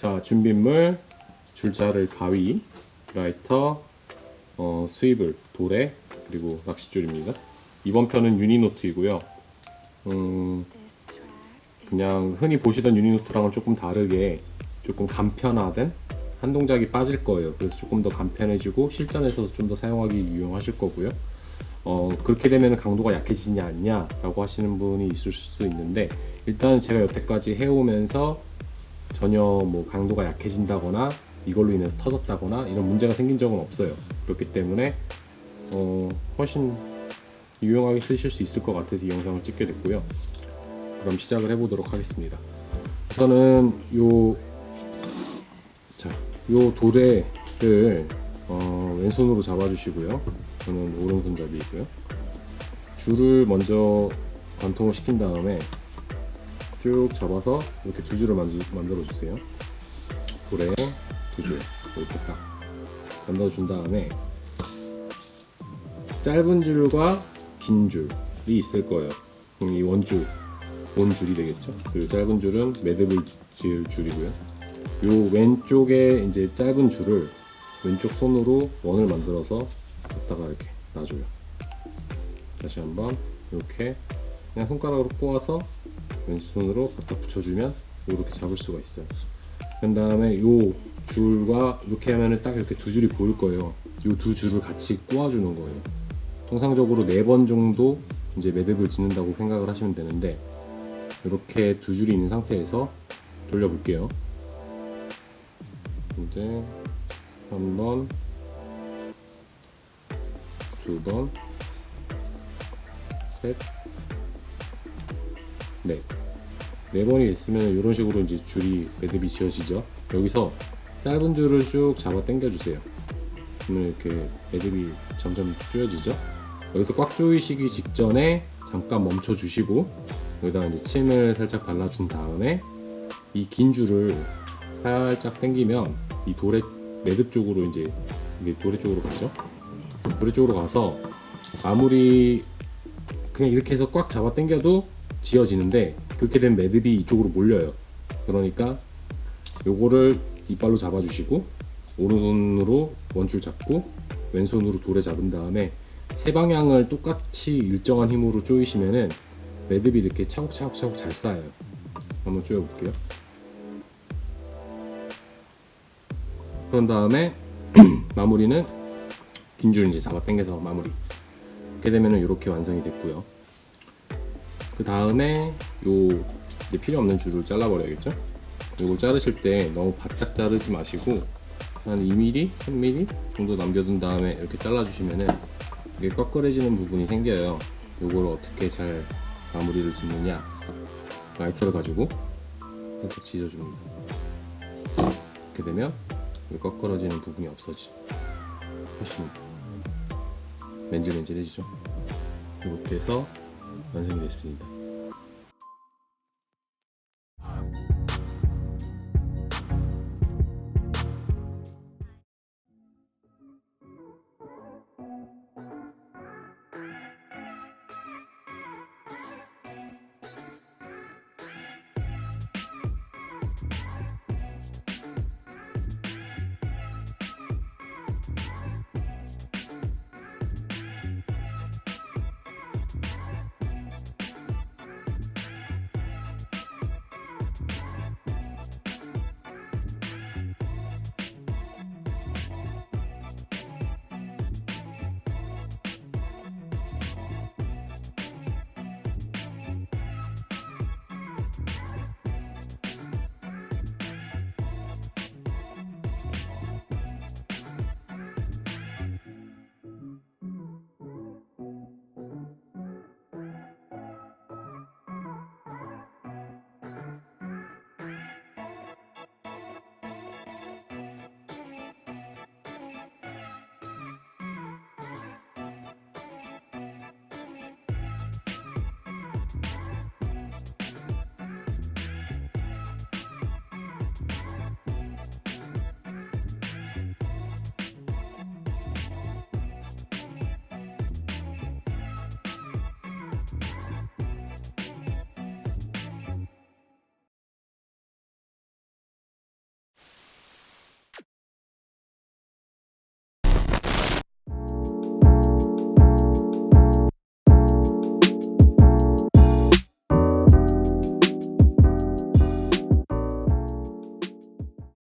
자, 준비물, 줄자를 가위, 라이터, 스위블, 도래, 그리고 낚싯줄입니다. 이번 편은 유니노트이고요. 그냥 흔히 보시던 유니노트랑은 조금 다르게 조금 간편화된 한 동작이 빠질 거예요. 그래서 조금 더 간편해지고 실전에서도 좀 더 사용하기 유용하실 거고요. 그렇게 되면 강도가 약해지지 않냐 라고 하시는 분이 있을 수 있는데, 일단은 제가 여태까지 해오면서 전혀 뭐 강도가 약해진다거나 이걸로 인해서 터졌다거나 이런 문제가 생긴 적은 없어요. 그렇기 때문에 훨씬 유용하게 쓰실 수 있을 것 같아서 이 영상을 찍게 됐고요. 그럼 시작을 해보도록 하겠습니다. 우선은 요 도래를 왼손으로 잡아주시고요. 저는 오른손잡이이고요. 줄을 먼저 관통을 시킨 다음에 쭉 잡아서 이렇게 두 줄을 만들어 주세요. 도래 두 줄 이렇게 딱 만들어 준 다음에 짧은 줄과 긴 줄이 있을 거예요. 이 원줄이 되겠죠. 그리고 짧은 줄은 매듭을 지을 줄이고요. 요 왼쪽에 이제 짧은 줄을 왼쪽 손으로 원을 만들어서 갖다가 이렇게 놔줘요. 다시 한번 이렇게 그냥 손가락으로 꼬아서 왼손으로 갖다 붙여주면 이렇게 잡을 수가 있어요. 그 다음에 요 줄과 이렇게 하면은 딱 이렇게 두 줄이 보일 거예요. 요 두 줄을 같이 꼬아주는 거예요. 통상적으로 4번 정도 이제 매듭을 짓는다고 생각을 하시면 되는데, 이렇게 두 줄이 있는 상태에서 돌려볼게요. 이제 한 번, 두 번, 셋, 넷. 4번이 됐으면 이런 식으로 이제 줄이 매듭이 지어지죠. 여기서 짧은 줄을 쭉 잡아 당겨 주세요. 그러면 이렇게 매듭이 점점 조여지죠. 여기서 꽉 조이시기 직전에 잠깐 멈춰 주시고 여기다가 이제 침을 살짝 발라준 다음에 이 긴 줄을 살짝 당기면 이 도래 매듭 쪽으로 이제 이게 도래 쪽으로 가죠. 도래 쪽으로 가서 마무리 그냥 이렇게 해서 꽉 잡아 당겨도 지어지는데, 그렇게 되면 매듭이 이쪽으로 몰려요. 그러니까 요거를 이빨로 잡아주시고 오른손으로 원줄 잡고 왼손으로 도래 잡은 다음에 세 방향을 똑같이 일정한 힘으로 조이시면은 매듭이 이렇게 차곡차곡 잘 쌓여요. 한번 조여볼게요. 그런 다음에 마무리는 긴 줄 이제 잡아 당겨서 마무리. 이렇게 되면은 이렇게 완성이 됐고요. 그 다음에 요 이제 필요 없는 줄을 잘라버려야겠죠. 이걸 자르실 때 너무 바짝 자르지 마시고 한 2mm, 3mm 정도 남겨둔 다음에 이렇게 잘라주시면은 이게 꺼끌해지는 부분이 생겨요. 이걸 어떻게 잘 마무리를 짓느냐, 라이터를 가지고 살짝 지져줍니다. 이렇게 되면 꺼끌어지는 부분이 없어지죠. 훨씬 맨질맨질해지죠. 이렇게 해서 완성이 됐습니다.